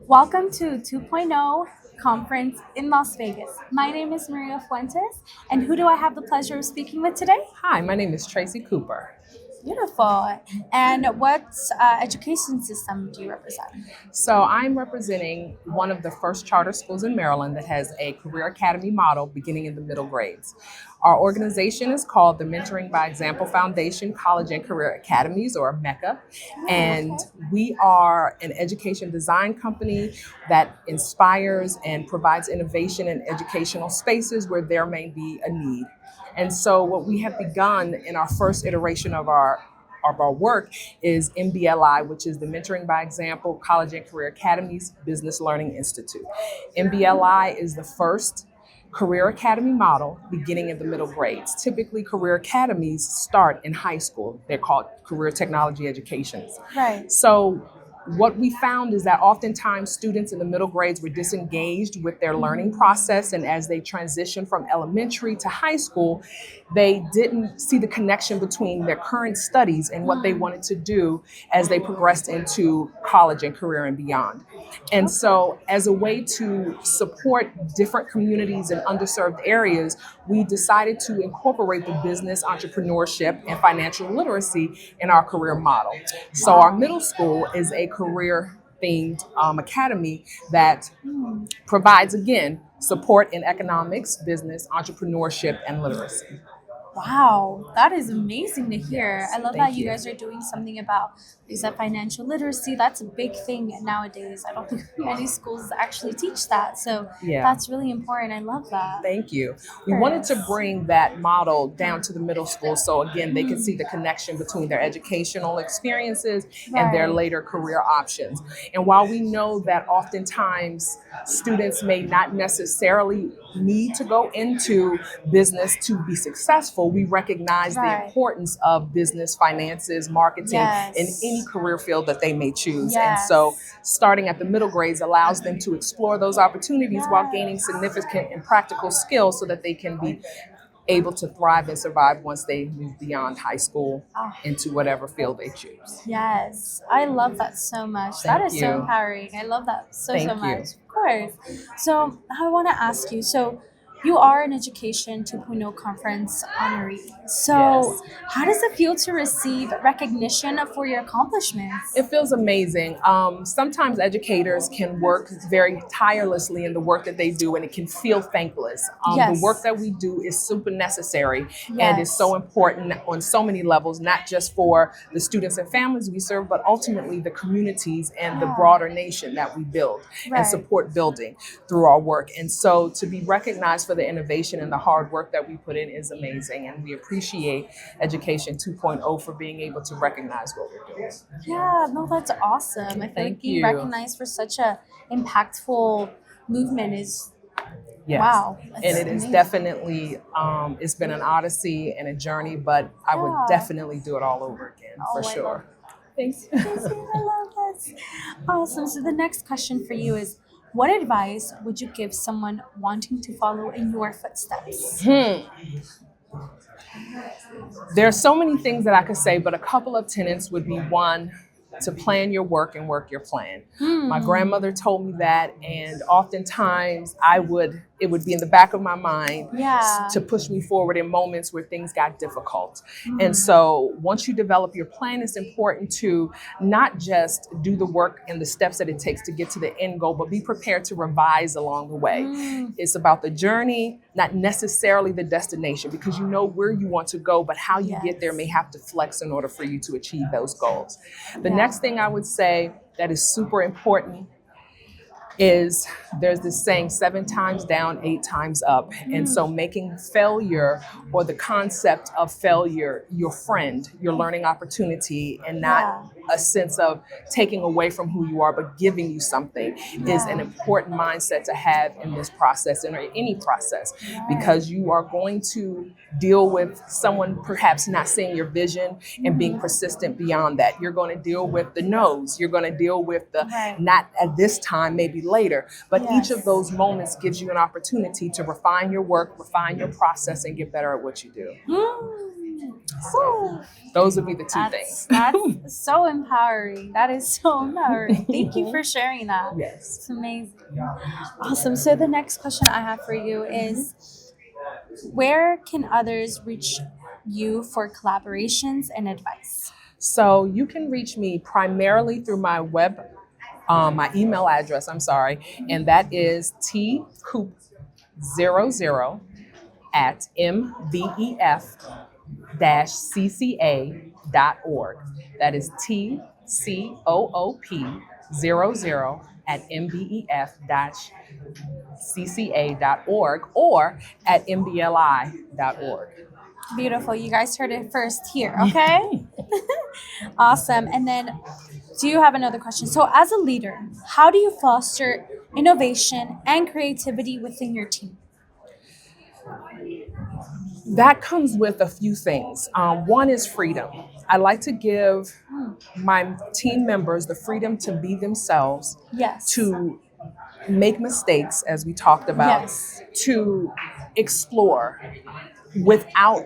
Welcome to 2.0 conference in Las Vegas. My name is Maria Fuentes, and who do I have the pleasure of speaking with today? Hi, my name is Tracey Cooper. Beautiful. And what education system do you represent? So I'm representing one of the first charter schools in Maryland that has a career academy model beginning in the middle grades. Our organization is called the Mentoring by Example Foundation College and Career Academies, or MECA. And we are an education design company that inspires and provides innovation in educational spaces where there may be a need. And so what we have begun in our first iteration of our work is MBLI, which is the Mentoring by Example College and Career Academies Business Learning Institute. MBLI is the first career academy model beginning in the middle grades. Typically, career academies start in high school. They're called career technology educations. Right. So what we found is that oftentimes students in the middle grades were disengaged with their learning process, and as they transitioned from elementary to high school, they didn't see the connection between their current studies and what they wanted to do as they progressed into college and career and beyond. And so as a way to support different communities in underserved areas, we decided to incorporate the business, entrepreneurship, and financial literacy in our career model. So our middle school is a career themed academy that provides, again, support in economics, business, entrepreneurship, and literacy. Wow, that is amazing to hear. I love Thank that you you. guys are doing something about, like that financial literacy. That's a big thing nowadays. I don't think many schools actually teach that. So Yeah. that's really important. I love that. Thank you. We wanted to bring that model down to the middle school so, again, they can see the connection between their educational experiences and their Right. later career options. And while we know that oftentimes students may not necessarily need to go into business to be successful, we recognize the Right. importance of business, finances, marketing, Yes. in any career field that they may choose. And Yes. so starting at the middle grades allows them to explore those opportunities while gaining significant and practical skills so that they can be able to thrive and survive once they move beyond high school into whatever field they choose. Yes, I love that so much. That Thank is so you. empowering. I love that so Thank you. much. Of course. So I want to ask you. So you are an Education 2.0 conference honoree. So Yes. how does it feel to receive recognition for your accomplishments? It feels amazing. Sometimes educators can work very tirelessly in the work that they do, and it can feel thankless. Yes. The work that we do is super necessary and is Yes. so important on so many levels, not just for the students and families we serve, but ultimately the communities and the broader nation that we build Right. and support building through our work. And so to be recognized for the innovation and the hard work that we put in is amazing. And we appreciate Education 2.0 for being able to recognize what we're doing. Yeah, no, that's awesome. I feel like Thank being you. recognized for such a impactful movement is Yes. wow. And That's it is amazing. definitely, it's been an odyssey and a journey, but I would Yeah. definitely do it all over again, Oh, for I sure. love Thanks. I love that. Awesome. So the next question for you is, what advice would you give someone wanting to follow in your footsteps? There are so many things that I could say, but a couple of tenets would be: one, to plan your work and work your plan. My grandmother told me that, and oftentimes it would be in the back of my mind Yeah. to push me forward in moments where things got difficult. And so once you develop your plan, it's important to not just do the work and the steps that it takes to get to the end goal, but be prepared to revise along the way. It's about the journey, not necessarily the destination, because you know where you want to go, but how you get there may have to flex in order for you to achieve those goals. The next thing I would say that is super important is there's this saying, 7 times down, 8 times up. And so making failure, or the concept of failure, your friend, your learning opportunity, and not a sense of taking away from who you are, but giving you something, is an important mindset to have in this process and any process, because you are going to deal with someone perhaps not seeing your vision and being persistent beyond that. You're going to deal with the no's. You're going to deal with the not at this time, maybe later. But each of those moments gives you an opportunity to refine your work, refine your process, and get better at what you do. So those would be the two things. That's so empowering. That is so empowering. Thank you for sharing that. Yes. It's amazing. Awesome. So the next question I have for you is, where can others reach you for collaborations and advice? So you can reach me primarily through my my email address, and that is tcoop00 at mbef-cca.org. That is TCOOP00 at mbef-cca.org or at mbli.org. Beautiful. You guys heard it first here, okay? Awesome. And then, do you have another question? So, as a leader, how do you foster innovation and creativity within your team? That comes with a few things. One is freedom. I like to give my team members the freedom to be themselves, Yes. to make mistakes, as we talked about, Yes. to explore without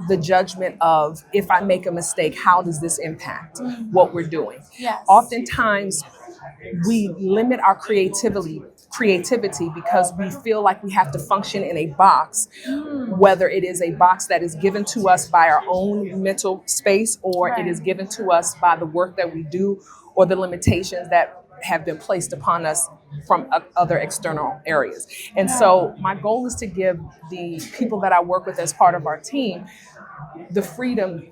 the judgment of, if I make a mistake, how does this impact what we're doing? Yes. Oftentimes, we limit our creativity because we feel like we have to function in a box, whether it is a box that is given to us by our own mental space, or Right. it is given to us by the work that we do, or the limitations that have been placed upon us from other external areas. And so my goal is to give the people that I work with as part of our team the freedom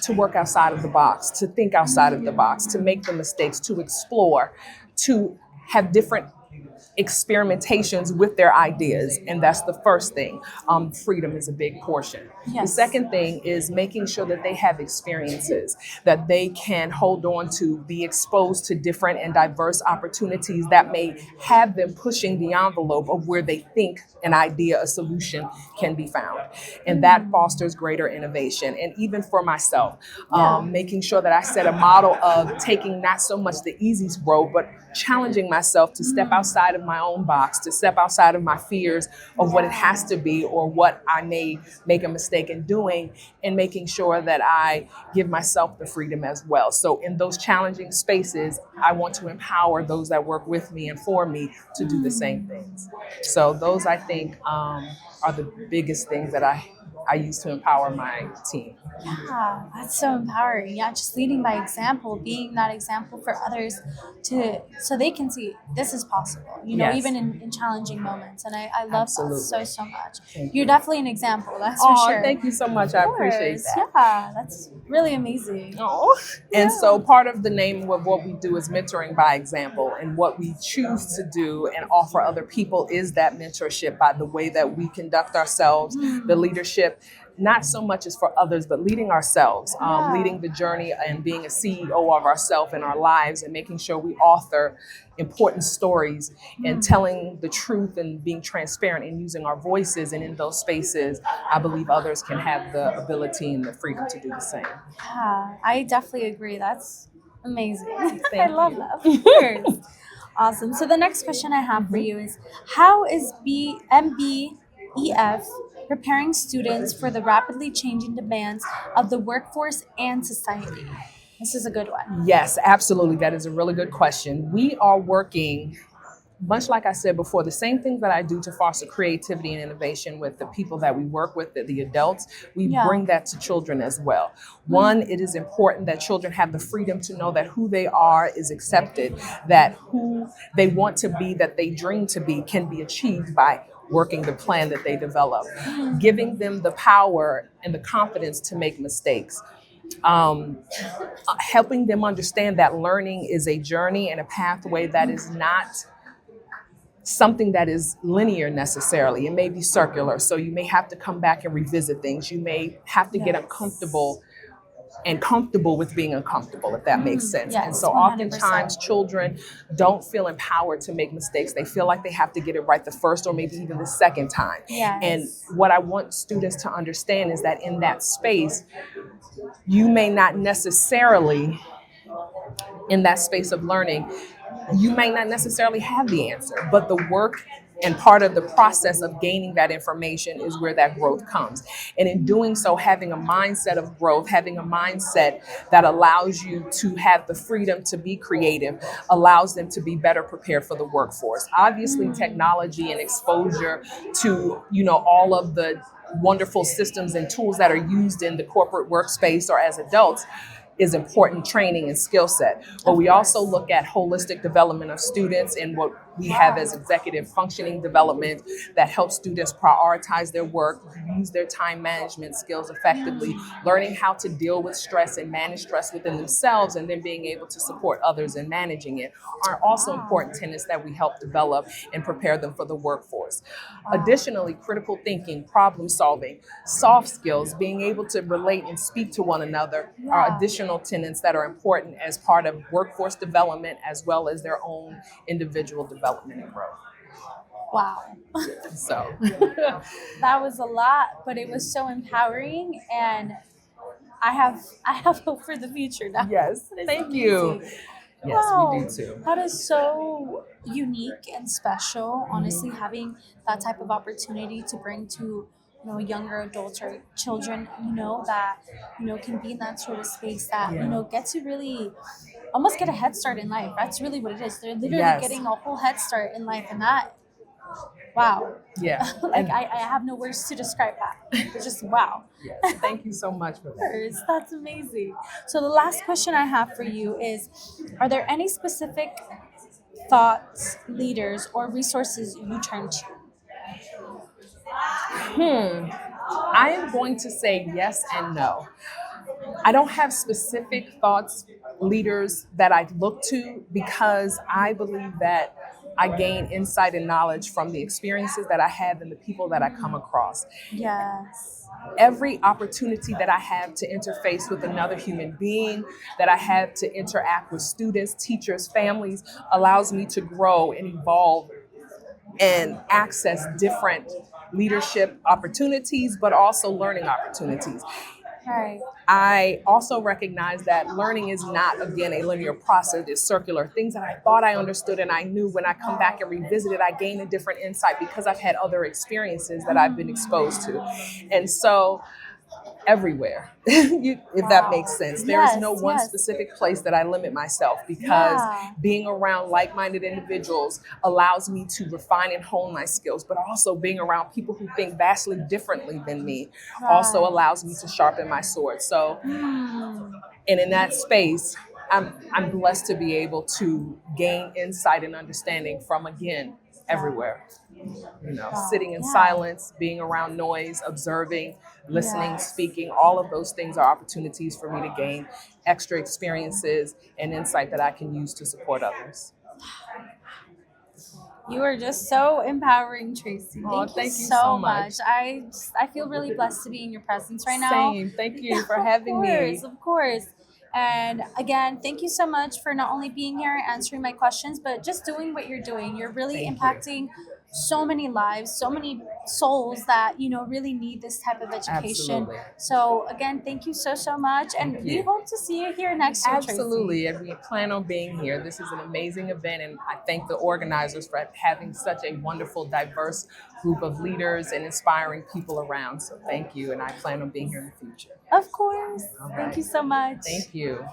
to work outside of the box, to think outside of the box, to make the mistakes, to explore, to have different experimentations with their ideas. And that's the first thing. Freedom is a big portion. Yes. The second thing is making sure that they have experiences that they can hold on to, be exposed to different and diverse opportunities that may have them pushing the envelope of where they think an idea, a solution can be found. And that fosters greater innovation. And even for myself, making sure that I set a model of taking not so much the easy road, but challenging myself to step outside of my own box, to step outside of my fears of what it has to be or what I may make a mistake in doing, and making sure that I give myself the freedom as well. So in those challenging spaces, I want to empower those that work with me and for me to do the same things. So those, I think, are the biggest things that I use to empower my team. Yeah, that's so empowering. Yeah, just leading by example, being that example for others so they can see this is possible, Yes. even in challenging moments. And I love Absolutely. that so much. Thank You're definitely an example, that's for Oh, sure. thank you so much. I appreciate Of that. course. Yeah, that's really amazing. Oh. And so part of the name of what we do is mentoring by example. And what we choose to do and offer other people is that mentorship by the way that we conduct ourselves, the leadership. Not so much as for others, but leading ourselves, leading the journey and being a CEO of ourselves and our lives, and making sure we author important stories and telling the truth and being transparent and using our voices. And in those spaces, I believe others can have the ability and the freedom to do the same. Yeah, I definitely agree. That's amazing. I Thank love you. that. Of course. Awesome. So the next question I have for you is, how is MBEF preparing students for the rapidly changing demands of the workforce and society? This is a good one. Yes, absolutely. That is a really good question. We are working, much like I said before, the same things that I do to foster creativity and innovation with the people that we work with, the adults, we bring that to children as well. One, it is important that children have the freedom to know that who they are is accepted, that who they want to be, that they dream to be, can be achieved by working the plan that they develop, giving them the power and the confidence to make mistakes. Helping them understand that learning is a journey and a pathway that is not something that is linear necessarily. It may be circular, so you may have to come back and revisit things. You may have to get uncomfortable and comfortable with being uncomfortable, if that makes sense. Yes, and so 100%. oftentimes children don't feel empowered to make mistakes. They feel like they have to get it right the first or maybe even the second time. Yes. And what I want students to understand is that in that space, you may not necessarily, in that space of learning, you may not necessarily have the answer, but the work And part of the process of gaining that information is where that growth comes. And in doing so, having a mindset of growth, having a mindset that allows you to have the freedom to be creative, allows them to be better prepared for the workforce. Obviously, technology and exposure to, all of the wonderful systems and tools that are used in the corporate workspace or as adults is important training and skill set. But we also look at holistic development of students and what we have as executive functioning development that helps students prioritize their work, use their time management skills effectively, learning how to deal with stress and manage stress within themselves, and then being able to support others in managing it are also important tenets that we help develop and prepare them for the workforce. Additionally, critical thinking, problem solving, soft skills, being able to relate and speak to one another are additional tenets that are important as part of workforce development as well as their own individual development and growth. Wow. So That was a lot, but it was so empowering, and I have hope for the future now. yes, That is thank you. amazing. Yes, we Wow, do too. that is so unique and special. Honestly, having that type of opportunity to bring to younger adults or children, that can be in that sort of space that get to really almost get a head start in life. That's really what it is. They're literally Yes. getting a whole head start in life, and that, wow, Yeah. like I have no words to describe that. It's just wow. Yes. Thank you so much for that. That's amazing. So the last question I have for you is, are there any specific thoughts, leaders, or resources you turn to? I am going to say yes and no. I don't have specific thoughts, leaders that I look to because I believe that I gain insight and knowledge from the experiences that I have and the people that I come across. Yes. Every opportunity that I have to interface with another human being, that I have to interact with students, teachers, families, allows me to grow and evolve and access different leadership opportunities, but also learning opportunities. Right. I also recognize that learning is not, again, a linear process. It's circular. Things that I thought I understood and I knew, when I come back and revisit it, I gain a different insight because I've had other experiences that I've been exposed to. And so everywhere, if that makes sense. There is no one specific place that I limit myself because being around like-minded individuals allows me to refine and hone my skills, but also being around people who think vastly differently than me also allows me to sharpen my sword. So, and in that space, I'm blessed to be able to gain insight and understanding from, again, everywhere. Sitting in silence, being around noise, observing, listening, speaking, all of those things are opportunities for me to gain extra experiences and insight that I can use to support others. You are just so empowering, Tracey. Thank you so much. I feel really blessed to be in your presence right now. Same. Thank you for having me. Of course. And again, thank you so much for not only being here and answering my questions, but just doing what you're doing. You're really impacting so many lives, so many souls that, really need this type of education. Absolutely. So again, thank you so much. And we hope to see you here next year, Absolutely. And we plan on being here. This is an amazing event. And I thank the organizers for having such a wonderful, diverse group of leaders and inspiring people around. So thank you. And I plan on being here in the future. Of course. Thank you so much. Thank you.